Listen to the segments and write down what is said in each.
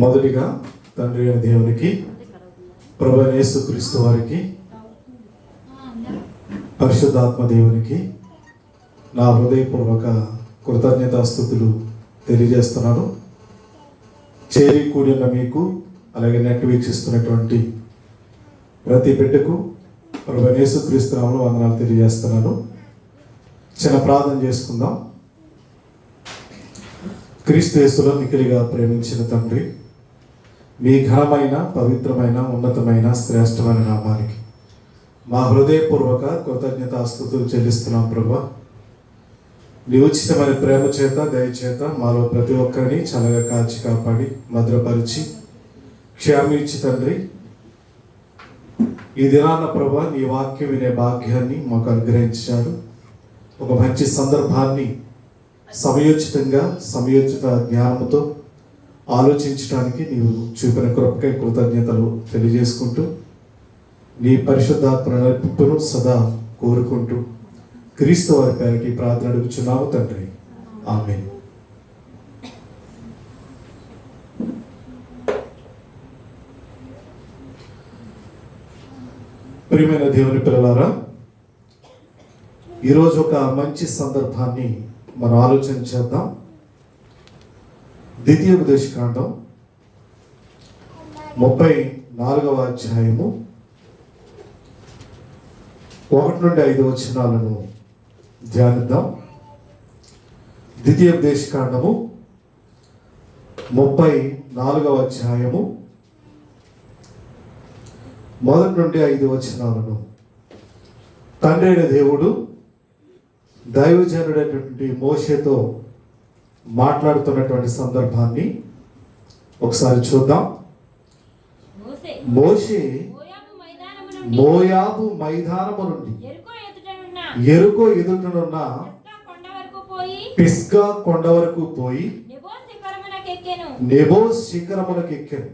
మొదటిగా తండ్రి అయిన దేవునికి, ప్రభువైన యేసుక్రీస్తు వారికి, పరిశుద్ధాత్మ దేవునికి నా హృదయపూర్వక కృతజ్ఞతాస్తుతులు తెలియజేస్తున్నాను. చేరి కూడిన మీకు, అలాగే నెట్ వీక్షిస్తున్నటువంటి ప్రతి బిడ్డకు ప్రభువైన యేసుక్రీస్తు నామములో వందనాలు తెలియజేస్తున్నాను. చిన్న ప్రార్థన చేసుకుందాం. క్రీస్తు యేసులో మిక్కిలిగా ప్రేమించిన తండ్రి, మీ ఘనమైన, పవిత్రమైన, ఉన్నతమైన, శ్రేష్టమైన నామానికి మా హృదయపూర్వక కృతజ్ఞతాస్తుతులు చెల్లిస్తున్నాం. ప్రభువా, నీ ఉచితమైన ప్రేమ చేత, దయచేత మాలో ప్రతి ఒక్కరిని చల్లగా కాచి కాపాడి భద్రపరిచి క్షేమించి తండ్రి, ఈ దినాన్న ప్రభువా నీ వాక్యం వినే భాగ్యాన్ని మాకు అనుగ్రహించారు. ఒక మంచి సందర్భాన్ని సమయోచితంగా, సమయోచిత జ్ఞానంతో ఆలోచించడానికి నీవు చూపిన కృపకై కృతజ్ఞతలు తెలియజేసుకుంటూ, నీ పరిశుద్ధాత్మ నడిపింపును సదా కోరుకుంటూ క్రీస్తు వారి పేరటి ప్రార్థన అడుగుచున్నాము తండ్రి, ఆమేన్. ప్రియమైన దేవుని పిల్లలారా, ఈరోజు ఒక మంచి సందర్భాన్ని మనం ఆలోచన చేద్దాం. ద్వితీయోపదేశకాండం 34వ అధ్యాయము 1 నుండి 5 వచనాలను ధ్యానిద్దాం. ద్వితీయోపదేశకాండము 34వ అధ్యాయము 1 నుండి 5 వచనాలను తండ్రి అయిన దేవుడు దైవజనుడైనటువంటి మోషేతో మాట్లాడుతున్నటువంటి సందర్భాన్ని ఒకసారి చూద్దాం. మోషే మోయాబు మైదానము నుండి యెరికో ఎదుటనున్న పిస్గా కొండ వరకు పోయి నెబో శిఖరమునకెక్కెను.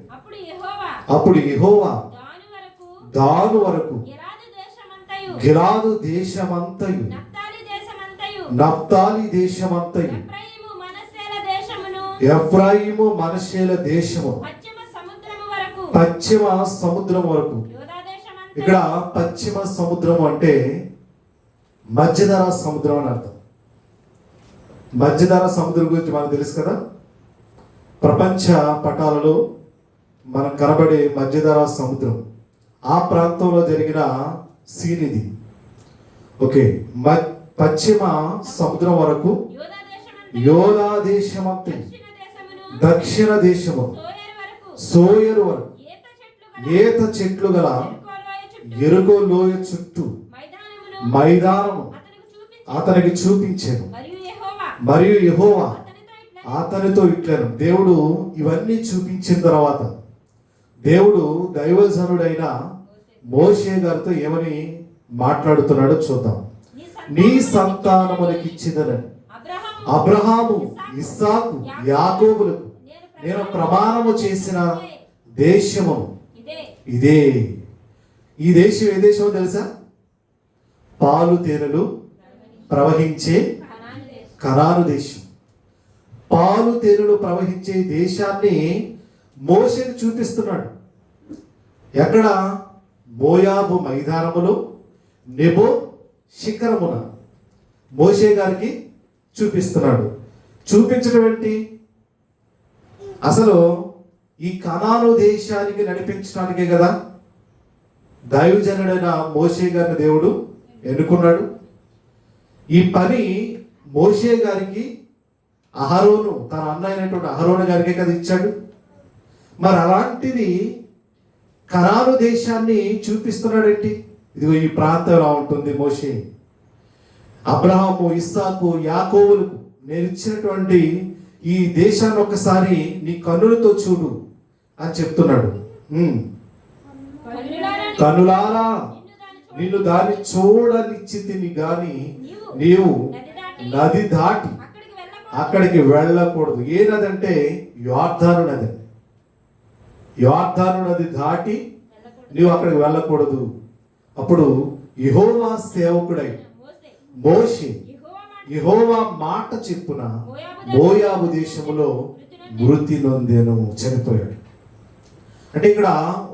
అప్పుడు యెహోవా దాను వరకు గిలాదు దేశమంతయు, నఫ్తాలి దేశమంతయు, ఎఫ్రాయిము మనష్షేల దేశము, పశ్చిమ సముద్రం వరకు. ఇక్కడ పశ్చిమ సముద్రం అంటే మధ్యధరా సముద్రం అని అర్థం. మధ్యధరా సముద్రం గురించి మనకు తెలుసు కదా. ప్రపంచ పటాలలో మనకు కనబడే మధ్యధరా సముద్రం, ఆ ప్రాంతంలో జరిగిన సీన్ ఇది. ఓకే, పశ్చిమ సముద్రం వరకు, యోధా దేశమంతా, దక్షిణ దేశము, సోయరు వరకు, ఈత చెట్లు గల యెరికో లోయ చుట్టూ మైదానము అతనికి చూపించాను. మరియు యెహోవా అతనితో ఇట్లను. దేవుడు ఇవన్నీ చూపించిన తర్వాత దేవుడు దైవజనుడైన మోషే గారితో ఏమని మాట్లాడుతున్నాడో చూద్దాం. నీ సంతానములకు ఇచ్చినదని అబ్రహాము, ఇస్సాకు, యాకోబులకు నేను ప్రమాణము చేసిన దేశము ఇదే. ఈ దేశం ఏ దేశమో తెలుసా? పాలు తేనెలు ప్రవహించే కనాను దేశం. పాలు తేనెలు ప్రవహించే దేశాన్ని మోషేకి చూపిస్తున్నాడు. ఎక్కడ? మోయాబు మైదానములో, నెబో శిఖరమున మోషే గారికి చూపిస్తున్నాడు. చూపించడం ఏంటి? అసలు ఈ కనాను దేశానికి నడిపించడానికే కదా దైవజనుడైన మోషే గారిని దేవుడు ఎన్నుకున్నాడు. ఈ పని మోషే గారికి అహరోను, తన అన్న అయినటువంటి అహరోను గారికే కదా ఇచ్చాడు. మరి అలాంటిది కనాను దేశాన్ని చూపిస్తున్నాడేంటి? ఇదిగో ఈ ప్రాంతం ఎలా ఉంటుంది. మోషే అబ్రహాము, ఇస్సాకు, యాకోబులకు నేను ఇచ్చినటువంటి ఈ దేశాన్ని ఒకసారి నీ కన్నులతో చూడు అని చెప్తున్నాడు. కన్నులారా నిన్ను దాన్ని చూడనిచ్చితిని గాని నీవు నది దాటి అక్కడికి వెళ్ళకూడదు. ఏ నది అంటే యోర్దాను నది. యోర్దాను నది దాటి నీవు అక్కడికి వెళ్ళకూడదు. అప్పుడు యెహోవా సేవకుడై మోషే యెహోవా మాట చెప్పున మోయాబు దేశములో మృతి నొందెను, చనిపోయాడు. అంటే ఇక్కడ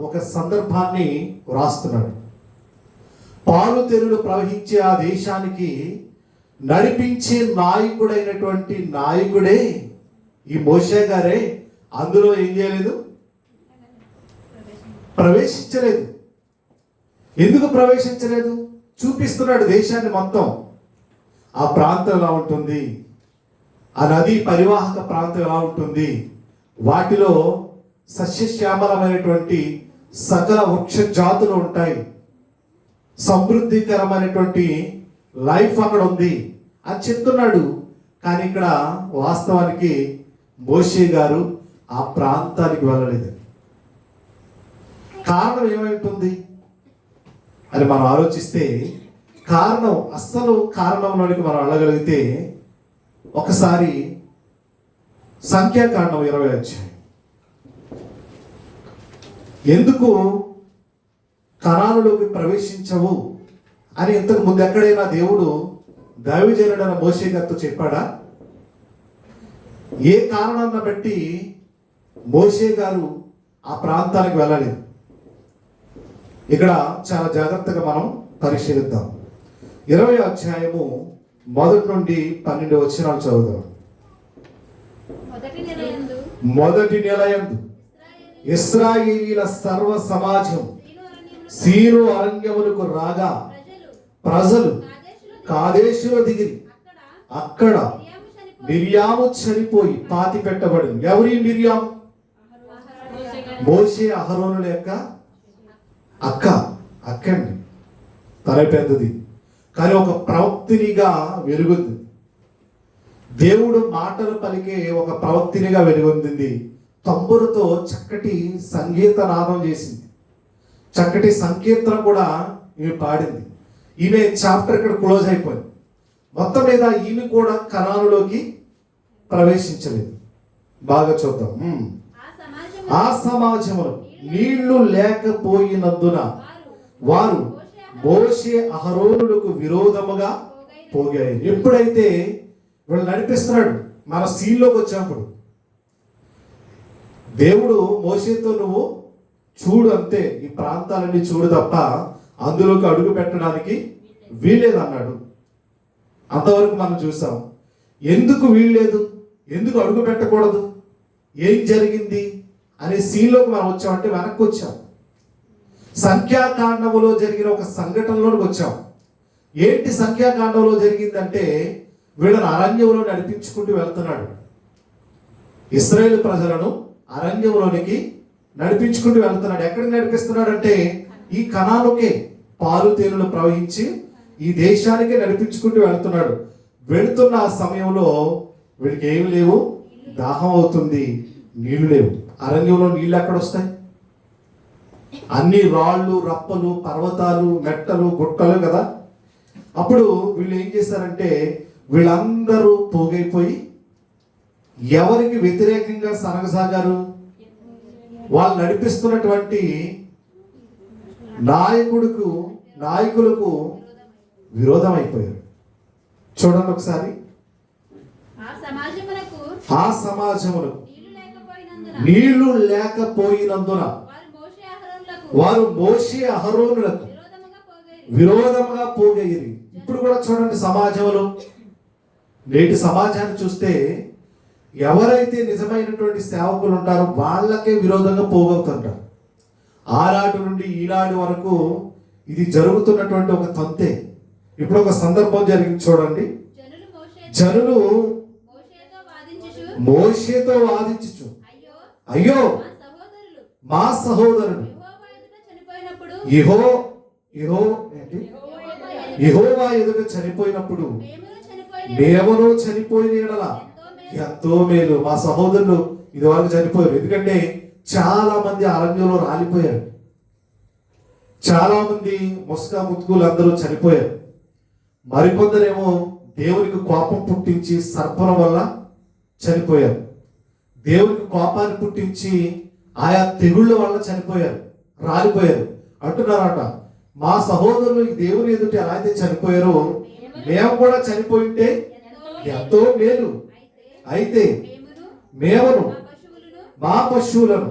ఒక సందర్భాన్ని వ్రాస్తున్నాడు. పాలు తెరులు ప్రవహించే ఆ దేశానికి నడిపించే నాయకుడైనటువంటి నాయకుడే ఈ మోషే గారే. అందులో ఏం చేయలేదు, ప్రవేశించలేదు. ఎందుకు ప్రవేశించలేదు? చూపిస్తున్నాడు దేశాన్ని మొత్తం. ఆ ప్రాంతం ఎలా ఉంటుంది, ఆ నదీ పరివాహక ప్రాంతం ఎలా ఉంటుంది, వాటిలో సస్యశ్యామలమైనటువంటి సకల వృక్ష జాతులు ఉంటాయి, సమృద్ధికరమైనటువంటి లైఫ్ అక్కడ ఉంది అని చెప్తున్నాడు. కానీ ఇక్కడ వాస్తవానికి మోషే గారు ఆ ప్రాంతానికి వెళ్ళలేదు. కారణం ఏమైంటుంది అని మనం ఆలోచిస్తే, అస్సలు కారణంలోనికి మనం వెళ్ళగలిగితే ఒకసారి సంఖ్యాకాండం 20 అధ్యాయం. ఎందుకు కనానులోకి ప్రవేశించవు అని ఇంతకు ముందు ఎక్కడైనా దేవుడు దైవజనుడైన మోషే గారితో చెప్పాడా? ఏ కారణాన్ని బట్టి మోషే గారు ఆ ప్రాంతానికి వెళ్ళలేదు? ఇక్కడ చాలా జాగ్రత్తగా మనం పరిశీలిద్దాం. 20 అధ్యాయము 1 నుండి 12 వచనాలు చదువుదాం. మొదటి నెలయందు ఇశ్రాయేలీల సర్వ సమాజం సీను అరణ్యములకు రాగా ప్రజలు కాదేశులో దిగిరి. అక్కడ మిర్యాము చనిపోయి పాతి పెట్టబడింది. ఎవరి మిర్యాము? మోషే అహరోనుల యొక్క అక్కండి. తన పెద్దది, కానీ ఒక ప్రవక్తినిగా వెలుగొంది. దేవుడు మాటలు పలికే ఒక ప్రవక్తినిగా వెలుగొందింది. తంబురతో చక్కటి సంగీత నాదం చేసింది, చక్కటి సంకీర్తన కూడా ఈమె పాడింది. ఈమె చాప్టర్ ఇక్కడ క్లోజ్ అయిపోయింది. మొత్తం మీద ఈమె కూడా కనానులోకి ప్రవేశించలేదు. బాగా చూద్దాం. ఆ సమాజంలో నీళ్లు లేకపోయినందున వారు మోషే అహరోనులకు విరోధముగా పోగారు. ఎప్పుడైతే వీళ్ళు నడిపిస్తున్నాడు, మన సీన్లోకి వచ్చినప్పుడు దేవుడు మోషేతో నువ్వు చూడు, అంతే, ఈ ప్రాంతాలన్నీ చూడు తప్ప అందులోకి అడుగు పెట్టడానికి వీల్లేదన్నాడు. అంతవరకు మనం చూసాం. ఎందుకు వీల్లేదు, ఎందుకు అడుగు పెట్టకూడదు, ఏం జరిగింది అనే సీన్లోకి మనం వచ్చామంటే వెనక్కి వచ్చాం. సంఖ్యాకాండములో జరిగిన ఒక సంఘటనలోకి వచ్చాం. ఏంటి సంఖ్యాకాండంలో జరిగిందంటే, వీళ్ళని అరణ్యంలో నడిపించుకుంటూ వెళ్తున్నాడు. ఇశ్రాయేలు ప్రజలను అరణ్యంలోనికి నడిపించుకుంటూ వెళ్తున్నాడు. ఎక్కడికి నడిపిస్తున్నాడు అంటే ఈ కనానుకే, పాలు తేనెలు ప్రవహించి ఈ దేశానికే నడిపించుకుంటూ వెళ్తున్నాడు. వెళుతున్న ఆ సమయంలో వీడికి ఏమి లేవు, దాహం అవుతుంది, నీళ్లు లేవు. అరణ్యంలో నీళ్ళు ఎక్కడ వస్తాయి? అన్ని రాళ్ళు, రప్పలు, పర్వతాలు, మెట్టలు, గుట్టలు కదా. అప్పుడు వీళ్ళు ఏం చేశారంటే, వీళ్ళందరూ పోగైపోయి ఎవరికి వ్యతిరేకంగా సనగసాగారు? వాళ్ళు నడిపిస్తున్నటువంటి నాయకులకు విరోధం అయిపోయారు. చూడండి ఒకసారి. ఆ సమాజములకు నీళ్లు లేకపోయినందున వారు మోషే అహరోనులకు విరోధముగా పోగైరి. ఇప్పుడు కూడా చూడండి సమాజంలో, నేటి సమాజాన్ని చూస్తే ఎవరైతే నిజమైనటువంటి సేవకులు ఉంటారో వాళ్ళకే విరోధంగా పోగవుతుంటారు. ఆనాటి నుండి ఈనాటి వరకు ఇది జరుగుతున్నటువంటి ఒక తంతే. ఇప్పుడు ఒక సందర్భం జరిగింది చూడండి. జనులు మోషేతో వాదించుచు, అయ్యో మా సహోదరుడు యెహోవా ఎదుట చనిపోయినప్పుడు మేమును చనిపోయిన యెడల ఎంతో మేలు. మా సహోదరులు ఇదివరకు చనిపోయారు. ఎందుకంటే చాలా మంది అరణ్యంలో రాలిపోయారు, చాలా మంది ముస్కా ముత్తుకులు అందరూ చనిపోయారు. మరికొందరేమో దేవునికి కోపం పుట్టించి సర్పం వల్ల చనిపోయారు. దేవునికి కోపాన్ని పుట్టించి ఆయా తెగుళ్ళ వల్ల చనిపోయారు, రాలిపోయారు. అంటున్నారట, మా సహోదరులు ఈ దేవుని ఎదుట ఎలా అయితే చనిపోయారో మేము కూడా చనిపోయింటే ఎంతో మేలు. అయితే మేమును మా పశువులను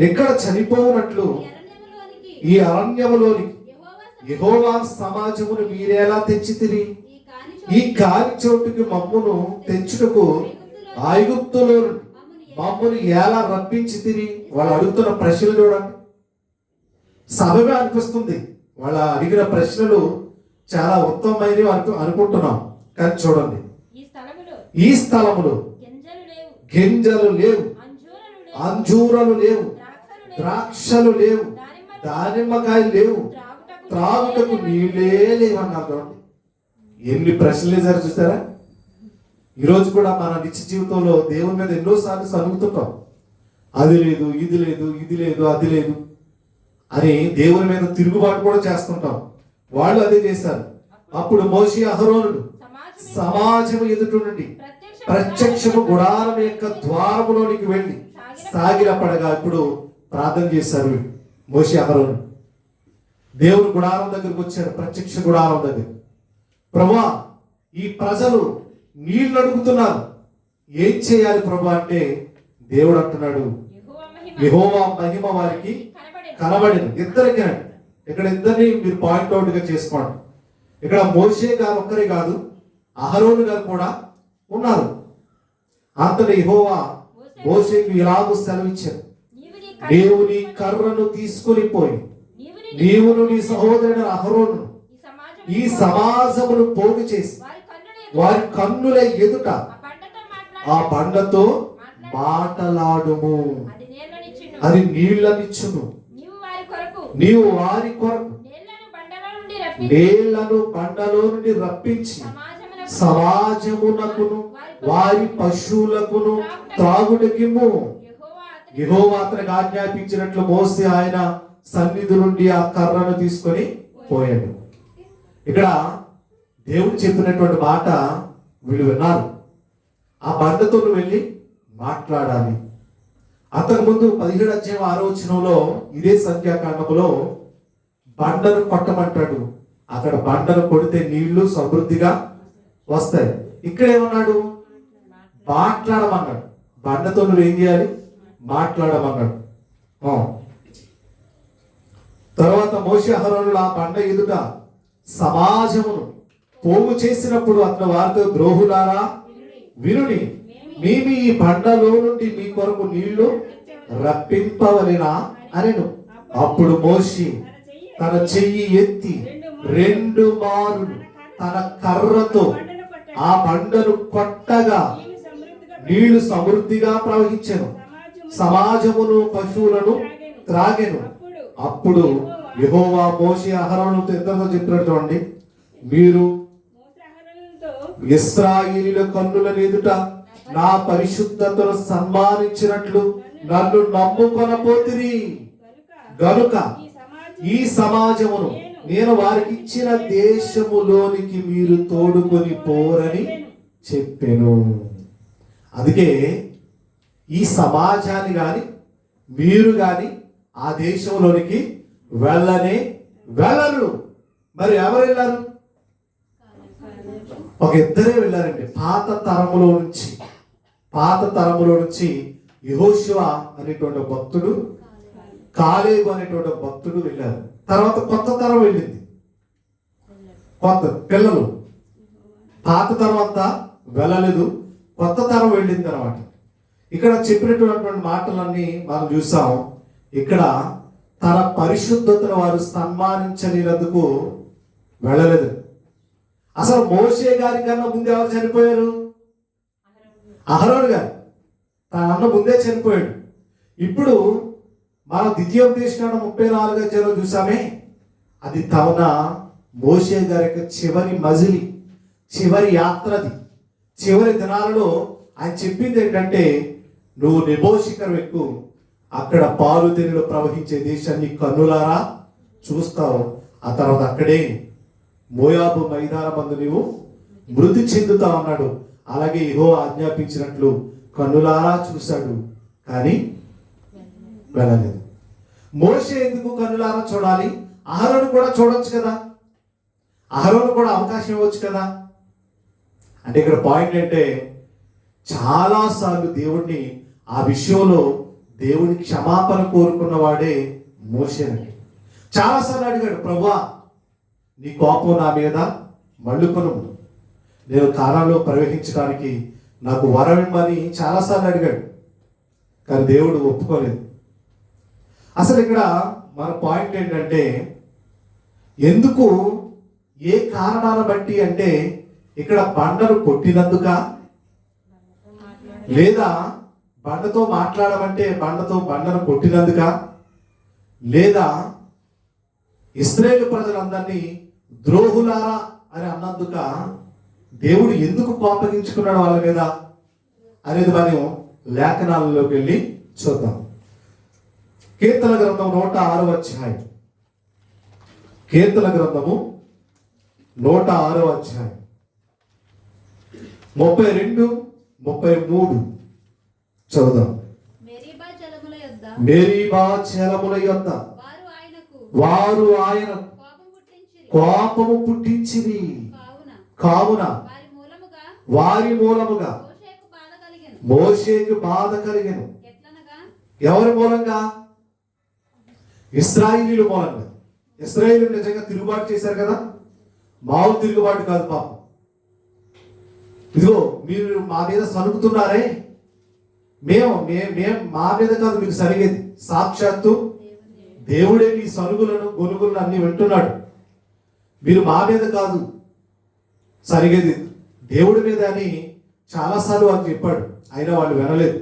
ఎక్కడ చనిపోవునట్లు ఈ అరణ్యములోనికి యెహోవా సమాజమును మీరేలా తెచ్చితిరి? ఈ కాని చోటుకి మమ్మును తెచ్చుటకు ఐగుప్తులో మమ్మును ఎలా రప్పించితిరి? వాళ్ళు అడుగుతున్న ప్రశ్నలు చూడండి. సభగా అనిపిస్తుంది. వాళ్ళ అడిగిన ప్రశ్నలు చాలా ఉత్తమమైనవి అనుకుంటున్నాం. కానీ చూడండి, ఈ స్థలములో గింజలు లేవు, అంజూరలు లేవు, ద్రాక్షలు లేవు, దానిమ్మకాయలు లేవు, త్రాగుటకు నీళ్ళే లేవన్నారు. చూడండి ఎన్ని ప్రశ్నలు వేశారు చూసారా? ఈరోజు కూడా మన నిత్య జీవితంలో దేవుని మీద ఎన్నోసార్లు సనుగుతుంటాం. అది లేదు, ఇది లేదు, ఇది లేదు, అది లేదు అని దేవుని మీద తిరుగుబాటు కూడా చేస్తుంటాం. వాళ్ళు అదే చేశారు. అప్పుడు మోషే అహరోనుడు సమాజము ఎదుట నుండి ప్రత్యక్షము గుడారం యొక్క ద్వారములోనికి వెళ్ళి సాగిలపడగా ఇప్పుడు ప్రార్థన చేశారు మోషే అహరోనుడు. దేవుని గుడారం దగ్గరకు వచ్చారు, ప్రత్యక్ష గుడారం దగ్గర. ప్రభువా, ఈ ప్రజలు నీళ్లు అడుగుతున్నారు, ఏం చేయాలి ప్రభు అంటే దేవుడు అంటున్నాడు, యెహోవా మహిమ వారికి కనబడింది. ఇద్దరికి ఇక్కడ ఇద్దరిని మీరు పాయింట్అవుట్ గా చేసుకోండి. ఇక్కడ మోషే గారు ఒక్కరే కాదు, అహరోను గారు కూడా ఉన్నారు. అంతటి యెహోవా మోషేకు ఇలాగూ సెలవిచ్చారు, నీవు నీ కర్రను తీసుకుని పోయి నీవును నీ సహోదరుడు అహరోను ఈ సమాజమును పోగు చేసి వారి కన్నుల ఎదుట ఆ బండతో మాటలాడుము, అది నీళ్లనిచ్చును. నీవు వారి కొరకు నీళ్లను బండలో నుండి రప్పించి సమాజమునకును వారి పశువులకును త్రాగుటకిమ్ము. యెహోవా అతనికి ఆజ్ఞాపించినట్లు మోసే ఆయన సన్నిధి నుండి ఆ కర్రను తీసుకొని పోయాడు. ఇక్కడ దేవుడు చెప్పినటువంటి మాట వీళ్ళు విన్నారు. ఆ బండతో వెళ్ళి మాట్లాడాలి. అంతకుముందు 17 అధ్యాయం 6వ వచనంలో ఇదే సంఖ్యాకాండములో బండను కొట్టమంటాడు. అక్కడ బండను కొడితే నీళ్లు సమృద్ధిగా వస్తాయి. ఇక్కడ ఏమన్నాడు? మాట్లాడమన్నాడు. బండతో నువ్వు ఏం చేయాలి? మాట్లాడమన్నాడు. తర్వాత మోషే అహరోనులు ఆ బండ ఎదుట సమాజమును పోగు చేసినప్పుడు అతను వారితో, ద్రోహులారా వినుడి, మేము ఈ బండలో నుండి మీ కొరకు నీళ్లు రప్పింపవలెనా అనెను. అప్పుడు మోషే తన చెయ్యి ఎత్తి 2 మారులు తన కర్రతో ఆ బండను కొట్టగా నీళ్లు సమృద్ధిగా ప్రవహించెను, సమాజమును పశువులను త్రాగెను. అప్పుడు యెహోవా మోషే అహరోనుతో ఇద్దరితో చెప్పినట్టు చూడండి, మీరు ఇశ్రాయేలీయుల కన్నుల ఎదుట నా పరిశుద్ధతను సన్మానించినట్లు నన్ను నమ్ముకొనపోతిరి గనుక ఈ సమాజమును నేను వారికి ఇచ్చిన దేశములోనికి మీరు తోడుకొని పోరని చెప్పెను. అందుకే ఈ సమాజాన్ని గాని మీరు గాని ఆ దేశంలోనికి వెళ్ళరు. మరి ఎవరు వెళ్ళారు? ఒక ఇద్దరే వెళ్ళారండి. పాత తరములో నుంచి యెహోషువ అనేటువంటి భక్తుడు, కాలేబు అనేటువంటి భక్తుడు వెళ్ళారు. తర్వాత కొత్త తరం వెళ్ళింది. కొత్త పిల్లలు, పాత తరం అంతా వెళ్ళలేదు, కొత్త తరం వెళ్ళింది అనమాట. ఇక్కడ చెప్పినటువంటి మాటలన్నీ మనం చూసాం. ఇక్కడ తన పరిశుద్ధతను వారు సన్మానించలేనందుకు వెళ్ళలేదు. అసలు మోషే గారి కన్నా ముందు ఎవరు చనిపోయారు? అహరోను గారు. తన అన్న ముందే చనిపోయాడు. ఇప్పుడు మనం ద్వితీయోపదేశకాండం 34వ అధ్యాయంలో చూసామే, అది తవన మోషే గారి యొక్క చివరి మజిలి, చివరి యాత్రది. చివరి దినాలలో ఆయన చెప్పింది ఏంటంటే, నువ్వు నెబో శిఖరం ఎక్కు, అక్కడ పాలు తేనెలు ప్రవహించే దేశాన్ని కన్నులారా చూస్తావు. ఆ తర్వాత అక్కడే మోయాబు మైదానమందు నీవు మృతి చెందుతావు అన్నాడు. అలాగే యెహోవా ఆజ్ఞాపించినట్లు కన్నులారా చూశాడు, కానీ వెళ్ళలేదు. మోషే ఎందుకు కన్నులారా చూడాలి? అహరోను కూడా చూడొచ్చు కదా, అహరోను కూడా అవకాశం ఇవ్వచ్చు కదా. అంటే ఇక్కడ పాయింట్ అంటే చాలాసార్లు దేవుణ్ణి ఆ విషయంలో దేవుని క్షమాపణ కోరుకున్నవాడే మోషేనండి. చాలాసార్లు అడిగాడు, ప్రభువా నీ కోపం నా మీద మళ్ళుకొను, నేను కాలంలో ప్రవేశించడానికి నాకు వరం ఇమ్మని చాలాసార్లు అడిగాడు. కానీ దేవుడు ఒప్పుకోలేదు. అసలు ఇక్కడ మన పాయింట్ ఏంటంటే, ఎందుకు, ఏ కారణాలను బట్టి అంటే, ఇక్కడ బండను కొట్టినందుక, లేదా బండతో మాట్లాడమంటే బండను కొట్టినందుక, లేదా ఇశ్రాయేలు ప్రజలందరినీ ద్రోహులారా అని అన్నందుక దేవుడు ఎందుకు కోపగించుకున్నాడు వాళ్ళ మీద అనేది మనం లేఖనాలలోకి వెళ్ళి చూద్దాం. కీర్తన గ్రంథం 106వ అధ్యాయం. కీర్తన గ్రంథము 106వ అధ్యాయం 32, 33 చదువుదాం. మెరీబా జలముల యొద్ద వారు ఆయన కోపము పుట్టించిరి, కావున వారి మూలముగా మోషేకు బాధ కలిగెను. ఎవరి మూలంగా? ఇశ్రాయేలీయుల మూలంగా. ఇశ్రాయేలీయులు నిజంగా తిరుగుబాటు చేశారు కదా, మామూలు తిరుగుబాటు కాదు పాపం. ఇదిగో మీరు మా మీద సనుగుతున్నారే, మేము మా మీద కాదు మీకు సరిగేది, సాక్షాత్తు దేవుడే మీ సనుగులను గొనుగులను అన్ని వింటున్నాడు. మీరు మా మీద కాదు సరిగేది, దేవుడి మీద అని చాలాసార్లు వాళ్ళు చెప్పాడు, అయినా వాళ్ళు వినలేదు.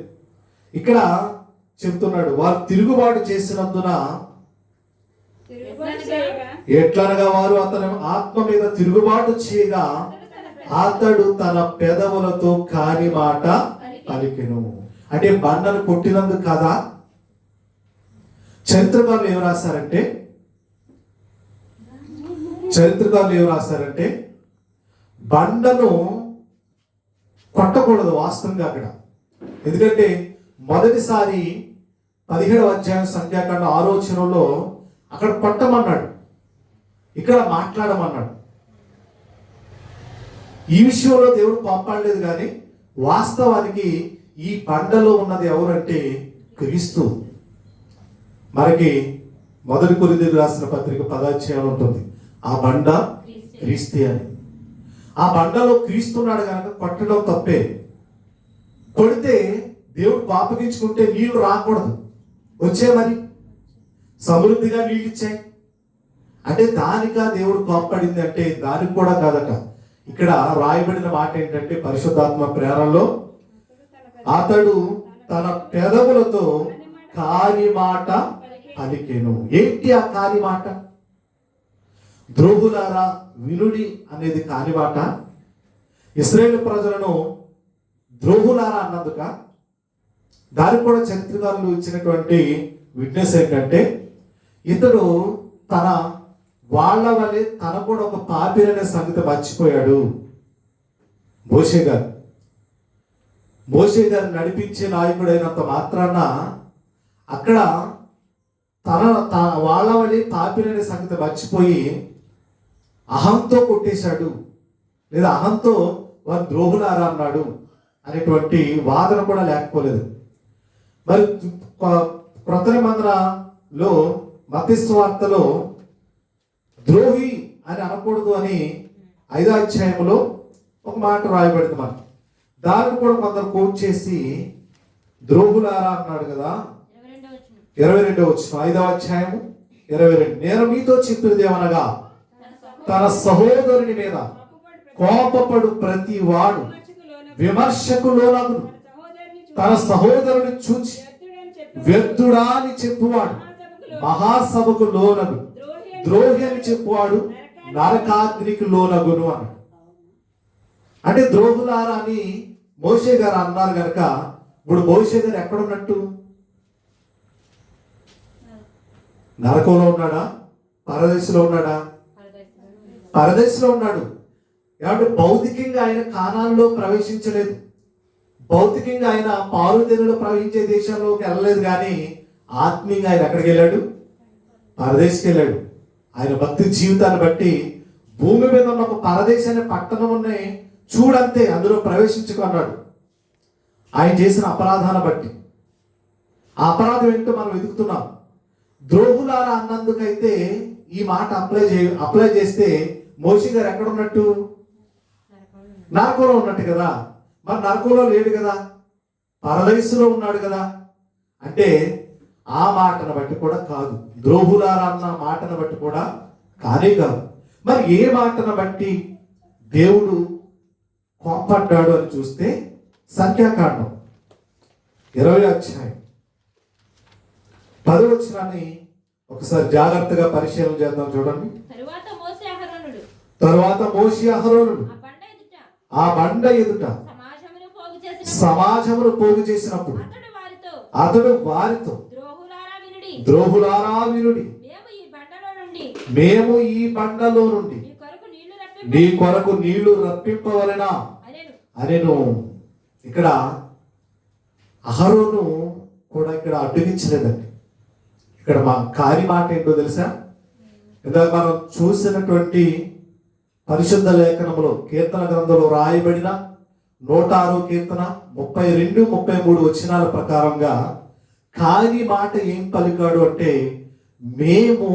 ఇక్కడ చెప్తున్నాడు, వారు తిరుగుబాటు చేసినందున ఎట్లనగా వారు అతని ఆత్మ మీద తిరుగుబాటు చేయగా అతడు తన పెదవులతో కాని మాట పలికెను. అంటే బండను కొట్టినందుకు కదా. చరిత్రకారులు ఏం రాశారంటే బండను కొట్టకూడదు వాస్తవంగా అక్కడ. ఎందుకంటే మొదటిసారి 17వ అధ్యాయం సంఖ్యాకాండ 6వ వచనంలో అక్కడ కొట్టమన్నాడు, ఇక్కడ మాట్లాడమన్నాడు. ఈ విషయంలో దేవుడు కోపడలేదు. కానీ వాస్తవానికి ఈ బండలో ఉన్నది ఎవరంటే క్రీస్తు. మనకి 1 కొరింథీయులకు రాసిన పత్రిక 10వ అధ్యాయం ఉంటుంది, ఆ బండ క్రీస్తు అని. ఆ బండలో క్రీస్తున్నాడు కనుక కొట్టడం తప్పే. కొడితే దేవుడు పాపగించుకుంటే నీళ్లు రాకూడదు, వచ్చే మరి సమృద్ధిగా నీళ్ళు ఇచ్చాయి అంటే దానికా దేవుడు కోప్పడింది అంటే దానికి కూడా కాదట. ఇక్కడ రాయబడిన మాట ఏంటంటే పరిశుద్ధాత్మ ప్రేరణలో అతడు తన పెదవులతో కాని మాట పలికెను. ఏంటి ఆ కాని మాట? ద్రోహులారా వినుడి అనేది కాని మాట. ఇశ్రాయేలు ప్రజలను ద్రోహులారా అన్నందుక. దానికి కూడా చరిత్రకారులు ఇచ్చినటువంటి విట్నెస్ ఏంటంటే, ఇతడు తన వాళ్ళ వల్లే తన కూడా ఒక పాపిరనే సంగతి మర్చిపోయాడు. మోషే గారు నడిపించే నాయకుడైనంత మాత్రాన అక్కడ తన వాళ్ళ వల్లే పాపిరనే సంగతి మర్చిపోయి అహంతో కొట్టేశాడు, లేదా అహంతో వారు ద్రోహులారా అన్నాడు అనేటువంటి వాదన కూడా లేకపోలేదు. మరి క్రొత్త నిబంధనలో మత్తయి సువార్తలో ద్రోహి అని అనకూడదు అని 5వ అధ్యాయంలో ఒక మాట రాయబడింది. మనకి దాన్ని కూడా కొందరు కోట్ చేసి ద్రోహులారా అన్నాడు కదా. 22వ వచనం 5వ అధ్యాయము 22, నేను మీతో చెప్పినది ఏమనగా తన సహోదరుని మీద కోపపడు ప్రతి వాడు విమర్శకు లోనగును, తన సహోదరుని చూచి వ్యర్థుడా అని చెప్పువాడు మహాసభకు లోనగు, ద్రోహి అని చెప్పువాడు నరకాగ్నికి లోనగును అన్నాడు. అంటే ద్రోహులారా అని మోషే గారు అన్నారు కనుక ఇప్పుడు మోషే గారు ఎక్కడున్నట్టు? నరకంలో ఉన్నాడా? పరదేశంలో ఉన్నాడా? పరదేశంలో ఉన్నాడు. కాబట్టి భౌతికంగా ఆయన కానాన్లో ప్రవేశించలేదు, భౌతికంగా ఆయన పారుతెనులో ప్రవహించే దేశంలోకి వెళ్ళలేదు. కానీ ఆత్మీయంగా ఆయన ఎక్కడికి వెళ్ళాడు? పరదేశకి వెళ్ళాడు. ఆయన భక్తి జీవితాన్ని బట్టి భూమి మీద ఉన్న ఒక పరదేశాన్ని పట్టణం చూడంతే అందులో ప్రవేశించుకున్నాడు. ఆయన చేసిన అపరాధాన్ని బట్టి ఆ అపరాధం ఏంటో మనం వెతుకుతున్నాం. ద్రోహులారా అన్నందుకైతే ఈ మాట అప్లై చేస్తే మోషే గారు ఎక్కడ ఉన్నట్టు? నరకంలో ఉన్నట్టు కదా. మరి నరకంలో లేడు కదా, పరదైసులో ఉన్నాడు కదా. అంటే ఆ మాటను బట్టి కూడా కాదు, ద్రోహులారా అన్న మాటను బట్టి కూడా కానే కాదు. మరి ఏ మాటను బట్టి దేవుడు కోపడ్డాడు అని చూస్తే సంఖ్యాకాండం 20వ అధ్యాయం 10వ వచనాన్ని ఒకసారి జాగ్రత్తగా పరిశీలన చేద్దాం. చూడండి. తరువాత మోషే అహరోనుడు ఆ బండ ఎదుట సమాజమును పోగు చేసినప్పుడు అతడు వారితో, ద్రోహులారా వినుడి, మేము ఈ బండలో నుండి నీ కొరకు నీళ్లు రప్పింపవలెనా అనేను. ఇక్కడ అహరోను కూడా ఇక్కడ అడ్డగించలేదండి. ఇక్కడ మా మాట ఏంటో తెలుసా? ఇందాక మనం చూసినటువంటి పరిశుద్ధ లేఖనంలో కీర్తన గ్రంథంలో రాయబడిన 106వ కీర్తన 32, 33 వచనాల ప్రకారంగా కాని మాట ఏం పలికాడు అంటే, మేము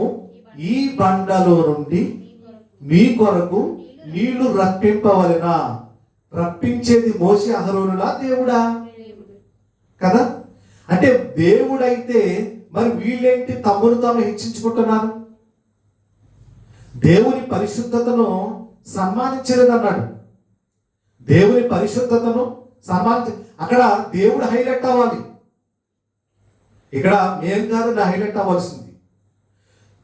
ఈ బండలో నుండి మీ కొరకు నీళ్లు రప్పింపవలెనా. రప్పించేది మోషే అహరోనులా దేవుడా? కదా. అంటే దేవుడైతే మరి వీళ్ళేంటి తమ్మును తాము హెచ్చించుకుంటున్నారు? దేవుని పరిశుద్ధతను సన్మానించలేదన్నాడు. దేవుని పరిశుద్ధతను అక్కడ దేవుడు హైలైట్ అవ్వాలి, ఇక్కడ మేము కాదు హైలైట్ అవ్వాల్సింది.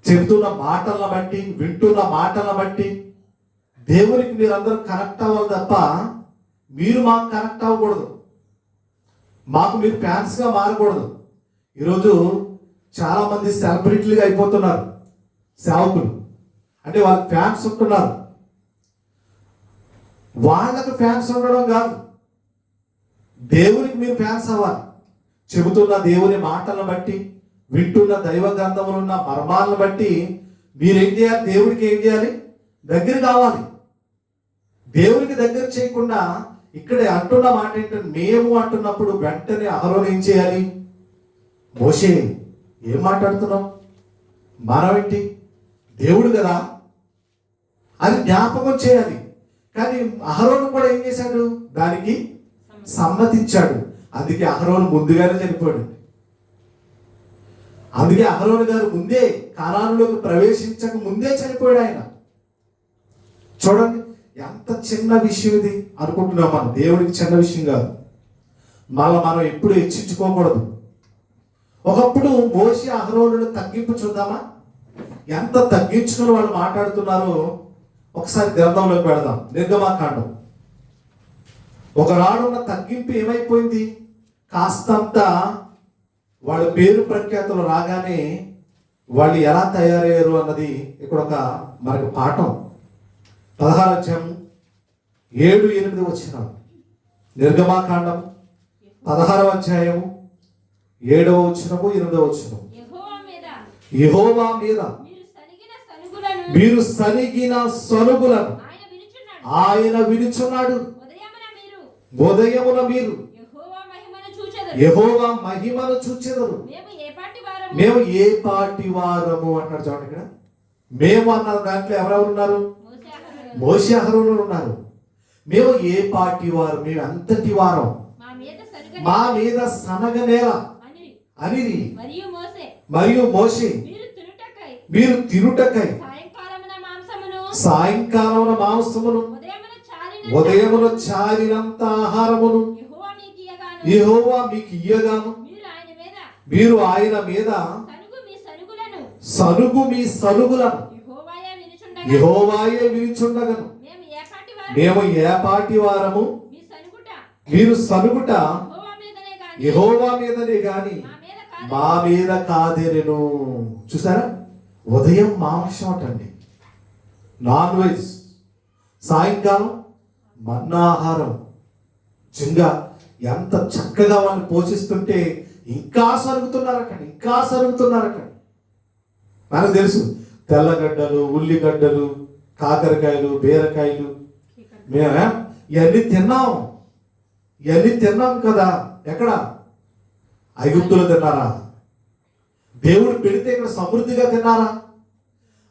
చెబుతున్న మాటలను బట్టి, వింటున్న మాటలను బట్టి దేవునికి మీరందరూ కనెక్ట్ అవ్వాలి తప్ప మీరు మాకు కనెక్ట్ అవ్వకూడదు, మాకు మీరు ఫ్యాన్స్గా మారకూడదు. ఈరోజు చాలా మంది సెలబ్రిటీలుగా అయిపోతున్నారు సేవకులు. అంటే వాళ్ళకి ఫ్యాన్స్ ఉంటున్నారు. వాళ్ళకు ఫ్యాన్స్ ఉండడం కాదు, దేవునికి మీరు ఫ్యాన్స్ అవ్వాలి. చెబుతున్న దేవుని మాటలను బట్టి, వింటున్న దైవ గ్రంథములు ఉన్న మర్మాలను బట్టి మీరేం చేయాలి? దేవుడికి ఏం చేయాలి? దగ్గర కావాలి. దేవునికి దగ్గర చేయకుండా ఇక్కడే అంటున్న మాట ఏంటంటే, మేము అంటున్నప్పుడు వెంటనే అహరోను ఏం చేయాలి? మోషే ఏం మాట్లాడుతున్నాం, మనమేంటి, దేవుడు కదా అని జ్ఞాపకం చేయాలి. కానీ అహరోను కూడా ఏం చేశాడు? దానికి సమ్మతించాడు. అందుకే అహరోను ముందుగానే చనిపోయాడు. అందుకే అహరోను గారు ముందే కానానులోకి ప్రవేశించక ముందే చనిపోయాడు ఆయన. చూడండి ఎంత చిన్న విషయం ఇది అనుకుంటున్నాం మనం. దేవుడికి చిన్న విషయం కాదు. మనం ఎప్పుడు హెచ్చించుకోకూడదు. ఒకప్పుడు మోషే అహరోనును తగ్గింపు చూద్దామా? ఎంత తగ్గించుకొని వాళ్ళు మాట్లాడుతున్నారో ఒకసారి గ్రంథంలోకి వెళదాం. నిర్గమాకాండం. ఒకనాడున్న తగ్గింపు ఏమైపోయింది? కాస్తంత వాళ్ళ పేరు ప్రఖ్యాతులు రాగానే వాళ్ళు ఎలా తయారయ్యారు అన్నది ఇక్కడ ఒక మనకు పాఠం. 16వ అధ్యాయం 7, 8 వచనాలు. నిర్గమాకాండం 16వ అధ్యాయము 7వ వచనము 8వ వచనం. యెహోవా మీద మీరు సనిగిన సనుగులను ఆయన వినుచున్నాడు. ఉదయమున మీరు యెహోవా మహిమను చూచెదరు. మేము ఏ పాటి వారము అంటారు. చూడండి ఇక్కడ మేము అన్న దాంట్లో ఎవరెవరు ఉన్నారు? మోషే అహరోనులు ఉన్నారు. మేము ఏ పాటి వారు, మేము అంతటి వారం, మా మీద సనగనేల అని మరియు మోషే మీరు తినుటకై సాయంకాలమున మాంసమును ఉదయమున చారినంత ఆహారమును యెహోవా మీకు ఇయ్యగాను మీరు ఆయన మీద సనుగు మీ సనుగులను యెహోవాయే వినుచుండగను. మేము ఏ పాటి వారము, మీరు సనుగుట యెహోవా మీదనే గాని మా మీద కాదేనెను. చూసారా? ఉదయం మాంసం అటండి, నాన్ వెజ్. సాయంకాలం మన్నాహారం. నిజంగా ఎంత చక్కగా వాళ్ళని పోషిస్తుంటే ఇంకా సరుగుతున్నారట. మనకు తెలుసు తెల్లగడ్డలు, ఉల్లిగడ్డలు, కాకరకాయలు, బీరకాయలు ఇవన్నీ తిన్నాం కదా. ఎక్కడ? ఐగుప్తులో తిన్నారా? దేవుడు పెడితే ఇక్కడ సమృద్ధిగా తిన్నారా?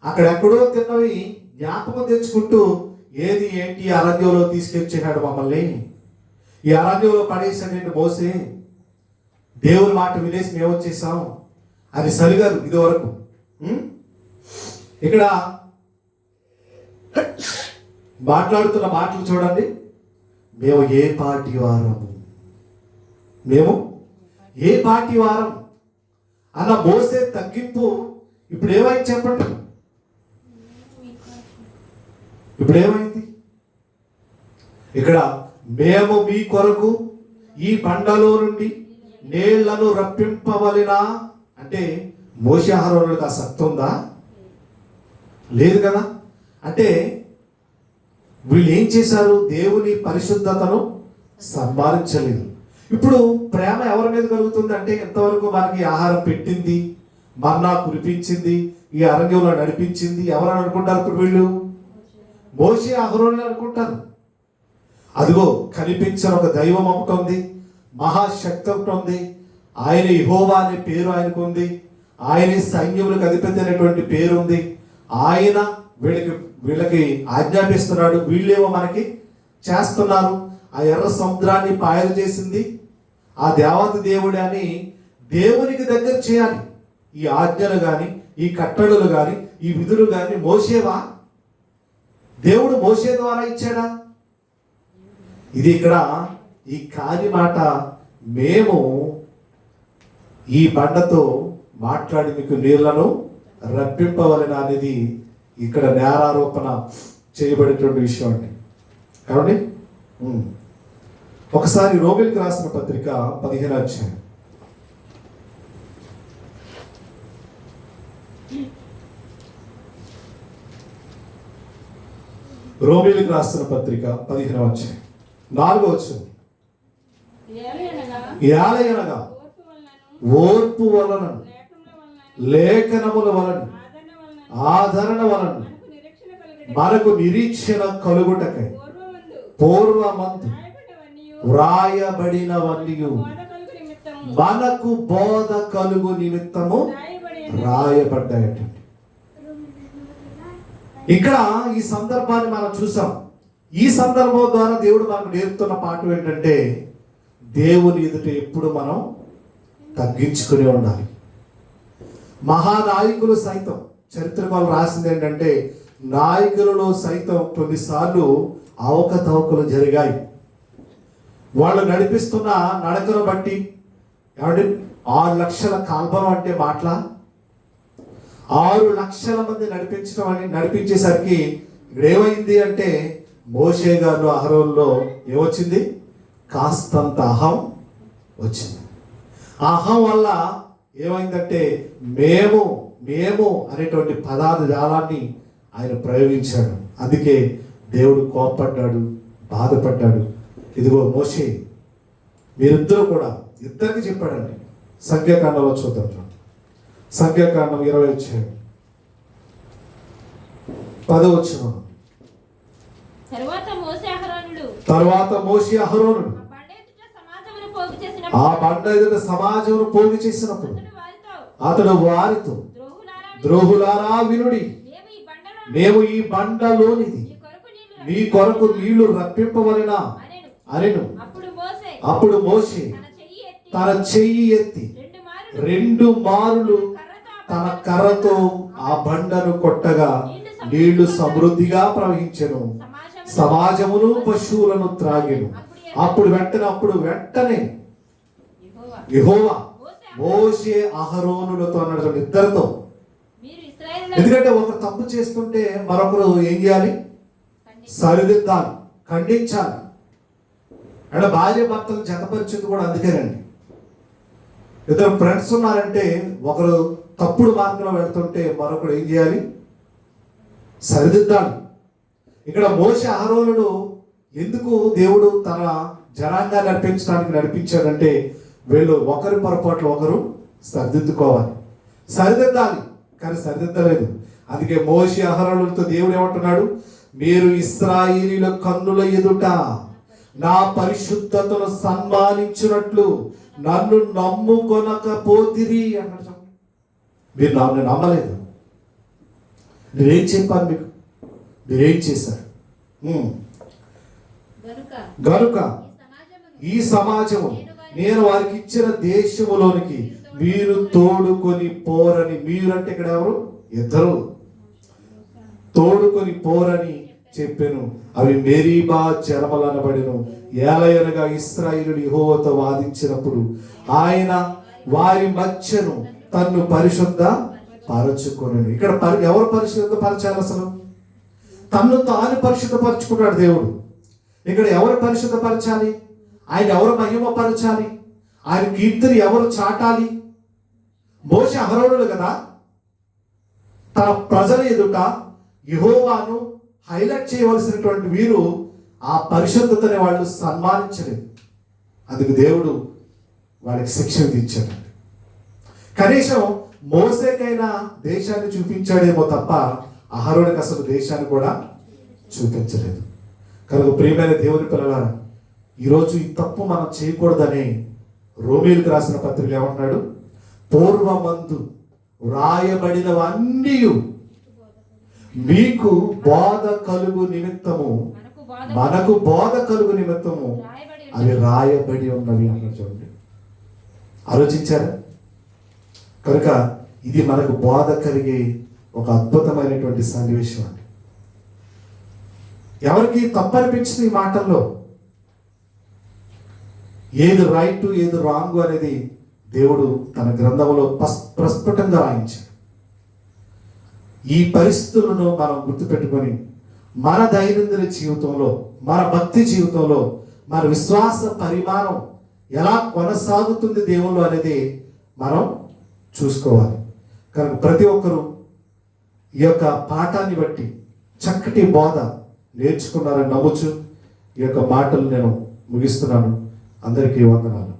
అక్కడెక్కడో తిన్నవి జ్ఞాపకం తెచ్చుకుంటూ ఏది ఏంటి అరణ్యంలో తీసుకొచ్చేసాడు మమ్మల్ని, ఈ అరణ్యంలో పడేసాడండి మోసే, దేవుని మాట వినేసి మేము వచ్చేసాం అని సరిగారు ఇది వరకు. ఇక్కడ మాట్లాడుతున్న మాటలు చూడండి. మేము ఏ పార్టీ వారము, మేము ఏ పార్టీ వారం అన్న మోసే తగ్గింపు ఇప్పుడు ఏమైంది చెప్పండి? ఇప్పుడు ఏమైంది? ఇక్కడ మేము మీ కొరకు ఈ బండలో నుండి నీళ్లను రప్పింపవలెనా అంటే మోషే అహరోనులకు ఆ శక్తి ఉందా? లేదు కదా. అంటే వీళ్ళు ఏం చేశారు? దేవుని పరిశుద్ధతను సన్మానించలేదు. ఇప్పుడు ప్రేమ ఎవరి మీద కలుగుతుంది అంటే ఎంతవరకు మనకి ఆహారం పెట్టింది, మన్నా కురిపించింది, ఈ అరణ్యంలో నడిపించింది ఎవరని అనుకుంటారు? ఇప్పుడు వీళ్ళు మోషే అహరోను అనుకుంటారు. అదిగో కనిపించిన ఒక దైవం ఒకటి ఉంది, మహాశక్తి ఒకటి ఉంది, ఆయన యెహోవా అనే పేరు ఆయనకు ఉంది, ఆయన సైన్యములకు అధిపతి అనేటువంటి పేరు ఉంది, ఆయన వీళ్ళకి ఆజ్ఞాపిస్తున్నాడు, వీళ్ళేమో మనకి చేస్తున్నారు. ఆ ఎర్ర సముద్రాన్ని పాయలు చేసింది ఆ దేవత దేవుడు అని దేవునికి దగ్గర చేయాలి. ఈ ఆజ్ఞలు కానీ, ఈ కట్టడలు కానీ, ఈ విధులు కానీ మోసేవా? దేవుడు మోసే ద్వారా ఇచ్చాడా? ఇది ఇక్కడ ఈ కాని మాట, మేము ఈ బండతో మాట్లాడి మీకు నీళ్లను రప్పింపవలెనా అనేది ఇక్కడ నేరారోపణ చేయబడేటువంటి విషయం అండి. కాబట్టి ఒకసారి రోమిలికి రాసిన పత్రిక 15వ అధ్యాయం. రోమిలికి రాసిన పత్రిక 15వ అధ్యాయం 4వ వచనం. ఏలయనగా ఓర్పు వలన, లేఖనముల వలన, ఆదరణ వలన మనకు నిరీక్షణ కలుగుటకై పూర్వమందు వ్రాయబడినవన్నీ మనకు బోధ కలుగు నిమిత్తము రాయబడ్డాయట. ఇక్కడ ఈ సందర్భాన్ని మనం చూసాం. ఈ సందర్భం ద్వారా దేవుడు మనకు నేర్పుతున్న పాఠం ఏంటంటే దేవుని ఎదుట ఎప్పుడు మనం తగ్గించుకుని ఉండాలి. మహానాయకులు సైతం చరిత్ర వాళ్ళు రాసింది ఏంటంటే నాయకులలో సైతం కొన్నిసార్లు అవకతవకలు జరిగాయి. వాళ్ళు నడిపిస్తున్న నడకను బట్టి. ఏమంటే 6 లక్షల కాల్బలం అంటే మాటల 6 లక్షల మంది నడిపించేసరికి ఇక్కడ ఏమైంది అంటే మోషే గారు అహరోనులో ఏమొచ్చింది? కాస్తంత అహం వచ్చింది. అహం వల్ల ఏమైందంటే మేము మేము అనేటువంటి పదార్థాన్ని ఆయన ప్రయోగించాడు. అందుకే దేవుడు కోపడ్డాడు, బాధపడ్డాడు. ఇదిగో మోషే మీరిద్దరూ కూడా, ఇద్దరికి చెప్పాడండి. సంఖ్యాకాండంలో చూద్దాం. సంఖ్యాకాండం 20 అధ్యాయం 10వ వచనం. తరువాత మోషే అహరోనుడు ఆ బండ ఎదుట సమాజమును పోగు చేసినప్పుడు అతడు వారితో, ద్రోహులారా వినుడి, మేము ఈ బండలోనిది మీ కొరకు నీళ్లు రప్పింపవలెనా అనెను. అప్పుడు మోషే తన చెయ్యి ఎత్తి 2 మారులు తన కర్రతో ఆ బండను కొట్టగా నీళ్లు సమృద్ధిగా ప్రవహించెను, సమాజమును పశువులను త్రాగెను. అప్పుడు వెంటనే యెహోవా మోషే అహరోనులతో అన్నాడు, ఇద్దరితో. ఎందుకంటే ఒకరు తప్పు చేస్తుంటే మరొకరు ఏం చేయాలి? సరిదిద్దాలి, ఖండించాలి. అంటే భార్య భర్తలు జతపరిచింది కూడా అందుకేనండి. ఇద్దరు ఫ్రెండ్స్ ఉన్నారంటే ఒకరు తప్పుడు మార్గంలో వెళ్తుంటే మరొకరు ఏం చేయాలి? సరిదిద్దాలి. ఇక్కడ మోషే అహరోనులు ఎందుకు దేవుడు తన జనాంగాన్ని నడిపించాడంటే వీళ్ళు ఒకరి పొరపాట్లు ఒకరు సరిదిద్దుకోవాలి, సరిదిద్దాలి. కానీ సరిదిద్దలేదు. అందుకే మోషే అహరోనులతో దేవుడు ఏమంటున్నాడు? మీరు ఇశ్రాయేలీయుల కన్నుల ఎదుట నా పరిశుద్ధతను సన్మానించినట్లు నన్ను నమ్ముకొనకపోతిరి అన్నాడు. మీరు నన్ను నమ్మలేదు. నేనేం చెప్పాను మీకు? మీరేం చేశారు? గనుక ఈ సమాజము నేను వారికి ఇచ్చిన దేశములోనికి మీరు తోడుకొని పోరని. మీరు అంటే ఇక్కడ ఎవరు? ఇద్దరు. తోడుకొని పోరని చెప్పాను. అవి మెరీబా జనములు అనబడెను. ఏలయనగా ఇశ్రాయేలుడు యెహోవాతో వాదించినప్పుడు ఆయన వారి మధ్యను తన్ను పరిశుద్ధ పరచుకొనెను. ఇక్కడ ఎవరు పరిశుద్ధపరచాలి? అసలు తన్ను తాను పరిశుద్ధపరచుకున్నాడు దేవుడు. ఇక్కడ ఎవరు పరిశుద్ధపరచాలి? ఆయన ఎవరు మహిమపరచాలి? ఆయన కీర్తిని ఎవరు చాటాలి? మోషే అహరోనులు కదా. తన ప్రజల ఎదుట యెహోవాను హైలైట్ చేయవలసినటువంటి వీరు ఆ పరిశుద్ధతని వాళ్ళు సన్మానించలేదు. అందుకు దేవుడు వాళ్ళకి శిక్ష విధించాడు. కనీసం మోసేకైనా దేశాన్ని చూపించాడేమో తప్ప అహరోనుకి అసలు దేశాన్ని కూడా చూపించలేదు. కనుక ప్రియమైన దేవుని పిల్లలారా, ఈరోజు ఈ తప్పు మనం చేయకూడదని రోమీయులకు రాసిన పత్రిక ఏమంటున్నాడు? పూర్వమందు వ్రాయబడినవన్నీ మీకు బోధ కలుగు నిమిత్తము, మనకు బోధ కలుగు నిమిత్తము అవి రాయబడి ఉన్నవి అన్నారు. చూడండి, ఆలోచించారా? కనుక ఇది మనకు బోధ కలిగే ఒక అద్భుతమైనటువంటి సన్నివేశం అండి. ఎవరికి తప్పనిపించింది ఈ మాటల్లో? ఏది రైట్ ఏది రాంగ్ అనేది దేవుడు తన గ్రంథంలో ప్రస్ఫుటంగా రాయించాడు. ఈ పరిస్థితులను మనం గుర్తుపెట్టుకొని మన దైనందిన జీవితంలో, మన భక్తి జీవితంలో, మన విశ్వాస పరిమాణం ఎలా కొనసాగుతుంది దేవుళ్ళు అనేది మనం చూసుకోవాలి. కనుక ప్రతి ఒక్కరూ ఈ యొక్క పాఠాన్ని బట్టి చక్కటి బోధ నేర్చుకున్నారని నమ్ముచు ఈ యొక్క మాటలు నేను ముగిస్తున్నాను. అందరికీ వందనాలు.